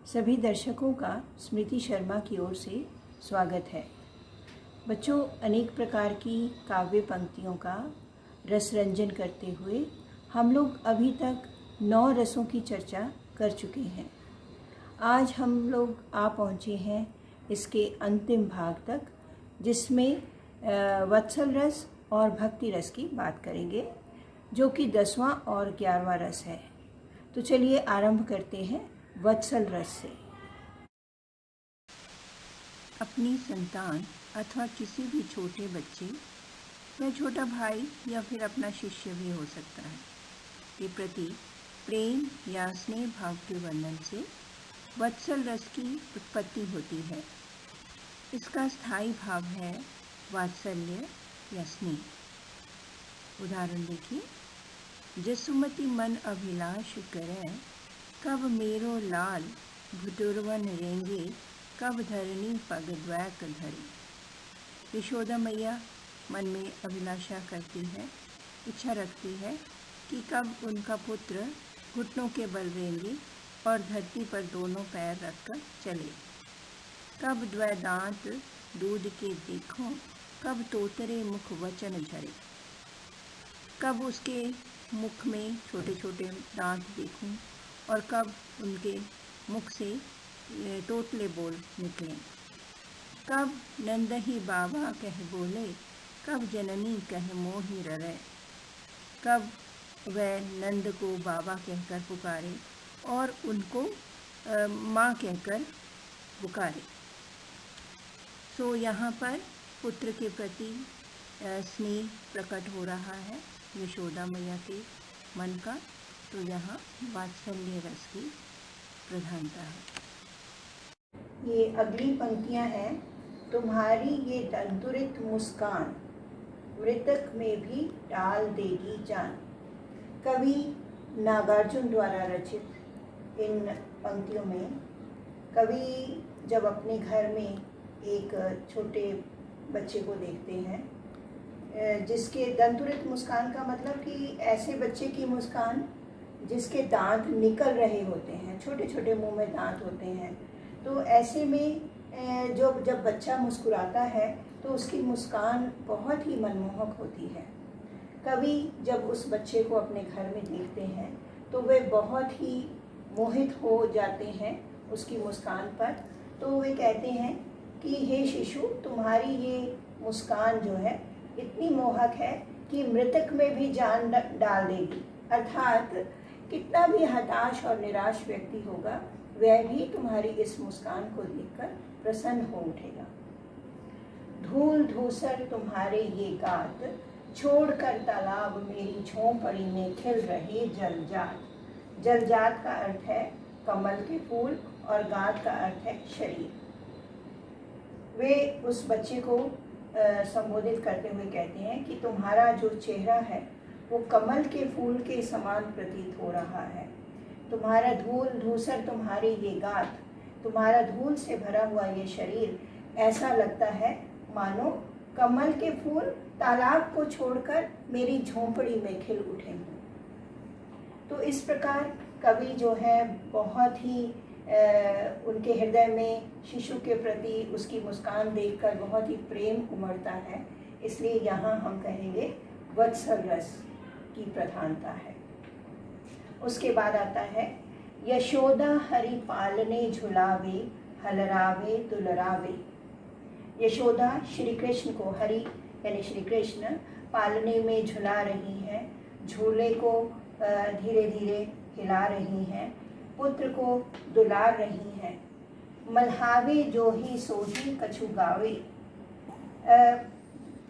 सभी दर्शकों का स्मृति शर्मा की ओर से स्वागत है। बच्चों, अनेक प्रकार की काव्य पंक्तियों का रस रंजन करते हुए हम लोग अभी तक 9 रसों की चर्चा कर चुके हैं। आज हम लोग आ पहुँचे हैं इसके अंतिम भाग तक, जिसमें वत्सल रस और भक्ति रस की बात करेंगे, जो कि 10वां और 11वां रस है। तो चलिए आरंभ करते हैं वत्सल रस से। अपनी संतान अथवा किसी भी छोटे बच्चे या छोटा भाई या फिर अपना शिष्य भी हो सकता है के प्रति प्रेम या स्नेह भाव के वर्णन से वत्सल रस की उत्पत्ति होती है। इसका स्थायी भाव है वात्सल्य या स्नेह। उदाहरण देखिए, जसुमति मन अभिलाष करे, कब मेरो लाल भुटुरवन रेंगे, कब धरनी पग द्वैक धरी। यशोदा मैया मन में अभिलाषा करती है, इच्छा रखती है कि कब उनका पुत्र घुटनों के बल रेंगे और धरती पर दोनों पैर रखकर चले। कब द्वै दांत दूध के देखो, कब तोतरे मुख वचन झरे। कब उसके मुख में छोटे छोटे दांत देखूं और कब उनके मुख से तोतले बोल निकले। कब नंदही बाबा कह बोले, कब जननी कह मोहि ररे। कब वह नंद को बाबा कहकर पुकारे और उनको माँ कहकर पुकारे। सो यहाँ पर पुत्र के प्रति स्नेह प्रकट हो रहा है यशोदा मैया के मन का, तो यहाँ वात्सल्य रस की प्रधानता है। ये अगली पंक्तियाँ हैं। तुम्हारी ये दंतुरित मुस्कान, मृतक में भी डाल देगी जान। कवि नागार्जुन द्वारा रचित इन पंक्तियों में कवि जब अपने घर में एक छोटे बच्चे को देखते हैं, जिसके दंतुरित मुस्कान का मतलब कि ऐसे बच्चे की मुस्कान जिसके दांत निकल रहे होते हैं, छोटे छोटे मुंह में दांत होते हैं। तो ऐसे में जब बच्चा मुस्कुराता है तो उसकी मुस्कान बहुत ही मनमोहक होती है। कवि जब उस बच्चे को अपने घर में देखते हैं तो वे बहुत ही मोहित हो जाते हैं उसकी मुस्कान पर। तो वे कहते हैं कि हे शिशु, तुम्हारी ये मुस्कान जो है इतनी मोहक है कि मृतक में भी जान डाल देगी। अर्थात कितना भी हताश और निराश व्यक्ति होगा, वह भी तुम्हारी इस मुस्कान को देखकर प्रसन्न हो उठेगा। धूल धूसर तुम्हारे ये गात, छोड़कर तालाब मेरी झोंपड़ी में खिल रहे जलजात। जलजात का अर्थ है कमल के फूल और गात का अर्थ है शरीर। वे उस बच्चे को संबोधित करते हुए कहते हैं कि तुम्हारा जो चेहरा है वो कमल के फूल के समान प्रतीत हो रहा है। तुम्हारा धूल धूसर तुम्हारे ये गात, तुम्हारा धूल से भरा हुआ ये शरीर ऐसा लगता है मानो कमल के फूल तालाब को छोड़कर मेरी झोंपड़ी में खिल उठे हों। तो इस प्रकार कवि जो है बहुत ही उनके हृदय में शिशु के प्रति उसकी मुस्कान देखकर बहुत ही प्रेम उमड़ता है। इसलिए यहाँ हम कहेंगे वत्सल रस की प्रधानता है। उसके बाद आता है यशोदा हरि पालने झुलावे, हलरावे दुलरावे। यशोदा श्री कृष्ण को, हरि यानी श्री कृष्ण, पालने में झुला रही है, झूले को धीरे धीरे हिला रही हैं, पुत्र को दुलार रही हैं। मल्हावे जो ही सोही कछु गावे।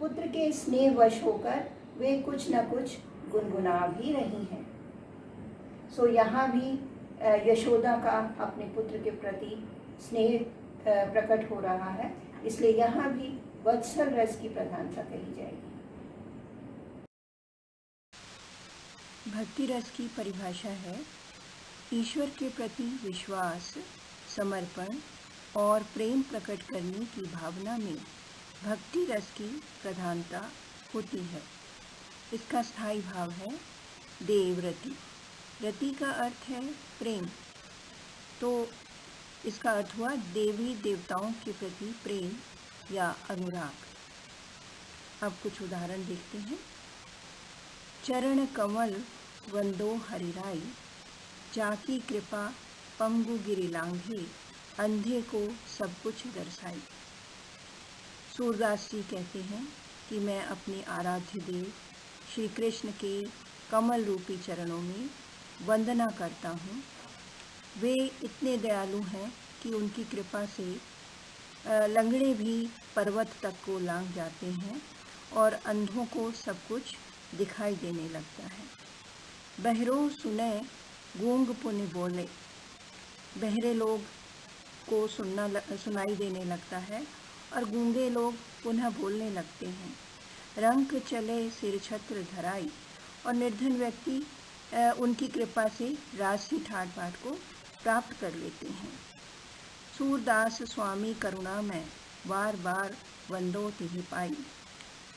पुत्र के स्नेहवश होकर वे कुछ न कुछ गुनगुना भी रही हैं। सो यहाँ भी यशोदा का अपने पुत्र के प्रति स्नेह प्रकट हो रहा है, इसलिए यहाँ भी वत्सल रस की प्रधानता कही जाएगी। भक्ति रस की परिभाषा है ईश्वर के प्रति विश्वास, समर्पण और प्रेम प्रकट करने की भावना में भक्ति रस की प्रधानता होती है। इसका स्थायी भाव है देवरति। रति का अर्थ है प्रेम। तो इसका अर्थ हुआ देवी देवताओं के प्रति प्रेम या अनुराग। अब कुछ उदाहरण देखते हैं। चरण कमल वंदो हरिराई, जाकी कृपा पंगु गिरि लांघे, अंधे को सब कुछ दर्शाई। सूरदास जी कहते हैं कि मैं अपने आराध्य देव श्री कृष्ण के कमल रूपी चरणों में वंदना करता हूँ। वे इतने दयालु हैं कि उनकी कृपा से लंगड़े भी पर्वत तक को लांघ जाते हैं और अंधों को सब कुछ दिखाई देने लगता है। बहरो सुने गूंग पुनि बोले, बहरे लोग को सुनाई देने लगता है और गूंगे लोग पुनः बोलने लगते हैं। रंक चले सिर छत्र धराई, और निर्धन व्यक्ति उनकी कृपा से राशि ठाट बाट को प्राप्त कर लेते हैं। सूरदास स्वामी करुणा में बार बार वंदो तिहि पाई।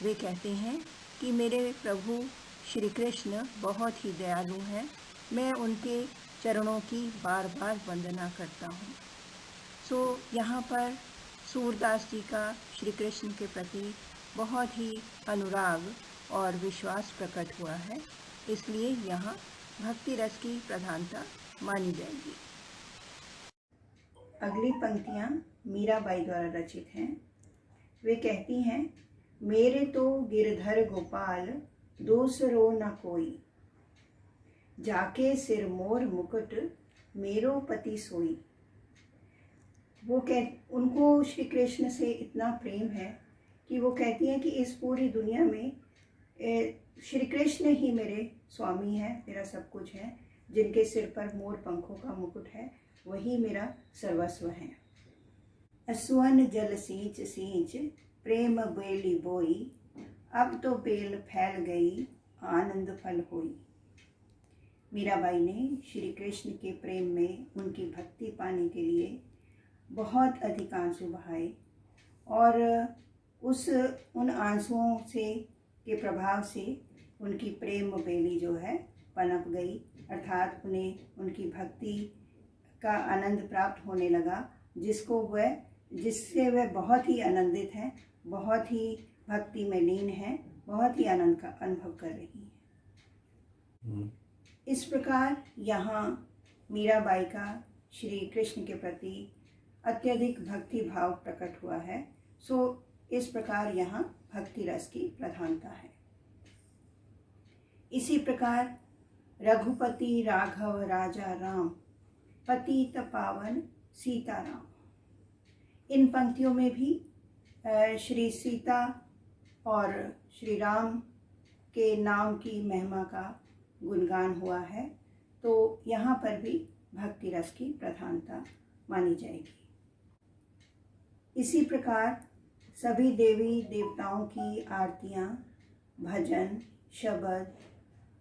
वे कहते हैं कि मेरे प्रभु श्री कृष्ण बहुत ही दयालु हैं, मैं उनके चरणों की बार बार वंदना करता हूँ। यहाँ पर सूरदास जी का श्री कृष्ण के प्रति बहुत ही अनुराग और विश्वास प्रकट हुआ है, इसलिए यहाँ भक्ति रस की प्रधानता मानी जाएगी। अगली पंक्तियाँ मीराबाई द्वारा रचित हैं। वे कहती हैं, मेरे तो गिरधर गोपाल दूसरो न कोई, जाके सिर मोर मुकुट मेरो पति सोई। उनको श्री कृष्ण से इतना प्रेम है कि वो कहती हैं कि इस पूरी दुनिया में श्री कृष्ण ही मेरे स्वामी हैं, मेरा सब कुछ है। जिनके सिर पर मोर पंखों का मुकुट है वही मेरा सर्वस्व है। असुवन जल सींच सींच प्रेम बेली बोई, अब तो बेल फैल गई आनंद फल होई। मीराबाई ने श्री कृष्ण के प्रेम में उनकी भक्ति पाने के लिए बहुत अधिक आंसू बहाए और उन आंसुओं से के प्रभाव से उनकी प्रेम बेली जो है पनप गई, अर्थात उन्हें उनकी भक्ति का आनंद प्राप्त होने लगा, जिससे वह बहुत ही आनंदित हैं, बहुत ही भक्ति में लीन हैं, बहुत ही आनंद का अनुभव कर रही हैं। इस प्रकार यहाँ मीराबाई का श्री कृष्ण के प्रति अत्यधिक भक्ति भाव प्रकट हुआ है। इस प्रकार यहाँ भक्ति रस की प्रधानता है। इसी प्रकार रघुपति राघव राजा राम, पतित पावन सीताराम, इन पंक्तियों में भी श्री सीता और श्री राम के नाम की महिमा का गुणगान हुआ है, तो यहाँ पर भी भक्ति रस की प्रधानता मानी जाएगी। इसी प्रकार सभी देवी देवताओं की आरतियाँ, भजन, शब्द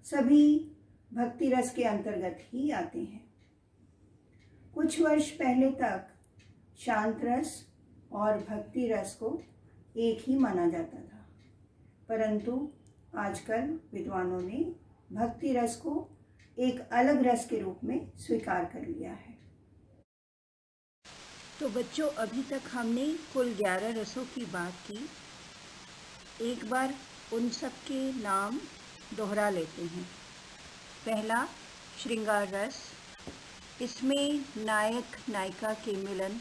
सभी भक्ति रस के अंतर्गत ही आते हैं। कुछ वर्ष पहले तक शांत रस और भक्ति रस को एक ही माना जाता था, परंतु आजकल विद्वानों ने भक्ति रस को एक अलग रस के रूप में स्वीकार कर लिया है। तो बच्चों, अभी तक हमने कुल 11 रसों की बात की। एक बार उन सब के नाम दोहरा लेते हैं। पहला श्रृंगार रस, इसमें नायक नायिका के मिलन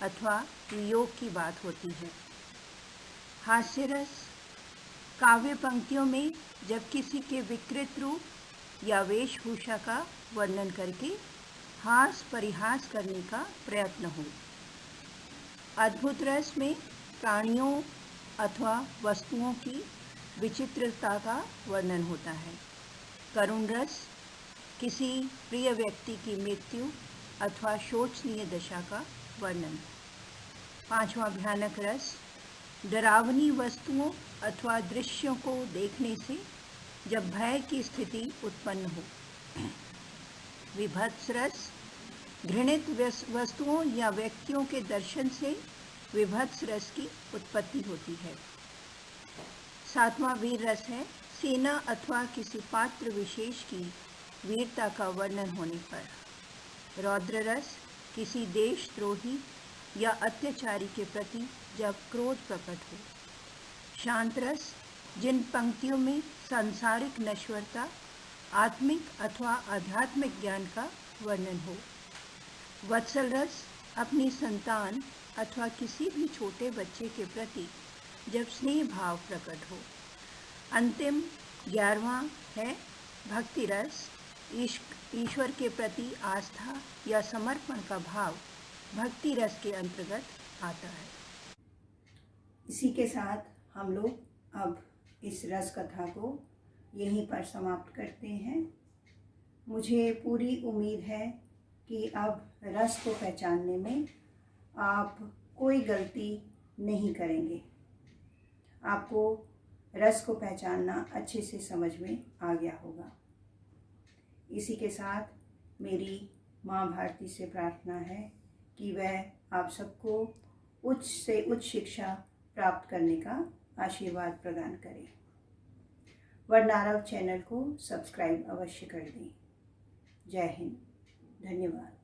अथवा वियोग की बात होती है। हास्य रस, काव्य पंक्तियों में जब किसी के विकृत रूप या वेशभूषा का वर्णन करके हास परिहास करने का प्रयत्न हो। अद्भुत रस में प्राणियों अथवा वस्तुओं की विचित्रता का वर्णन होता है। करुण रस, किसी प्रिय व्यक्ति की मृत्यु अथवा शोचनीय दशा का वर्णन। पांचवा भयानक रस, डरावनी वस्तुओं अथवा दृश्यों को देखने से जब भय की स्थिति उत्पन्न हो। विभत्स रस, घृणित वस्तुओं या व्यक्तियों के दर्शन से विभत्स रस की उत्पत्ति होती है। सातवां वीर रस है, सेना अथवा किसी पात्र विशेष की वीरता का वर्णन होने पर। रौद्र रस, किसी देशद्रोही या अत्याचारी के प्रति जब क्रोध प्रकट हो। शांत रस, जिन पंक्तियों में सांसारिक नश्वरता, आत्मिक अथवा आध्यात्मिक ज्ञान का वर्णन हो। वत्सल रस, अपनी संतान अथवा किसी भी छोटे बच्चे के प्रति जब स्नेह भाव प्रकट हो। अंतिम 11वां है भक्ति रस, ईश्वर के प्रति आस्था या समर्पण का भाव भक्ति रस के अंतर्गत आता है। इसी के साथ हम लोग अब इस रस कथा को यहीं पर समाप्त करते हैं। मुझे पूरी उम्मीद है कि अब रस को पहचानने में आप कोई गलती नहीं करेंगे। आपको रस को पहचानना अच्छे से समझ में आ गया होगा। इसी के साथ मेरी माँ भारती से प्रार्थना है कि वह आप सबको उच्च से उच्च शिक्षा प्राप्त करने का आशीर्वाद प्रदान करें। वर्णारव चैनल को सब्सक्राइब अवश्य कर दें। जय हिंद, धन्यवाद।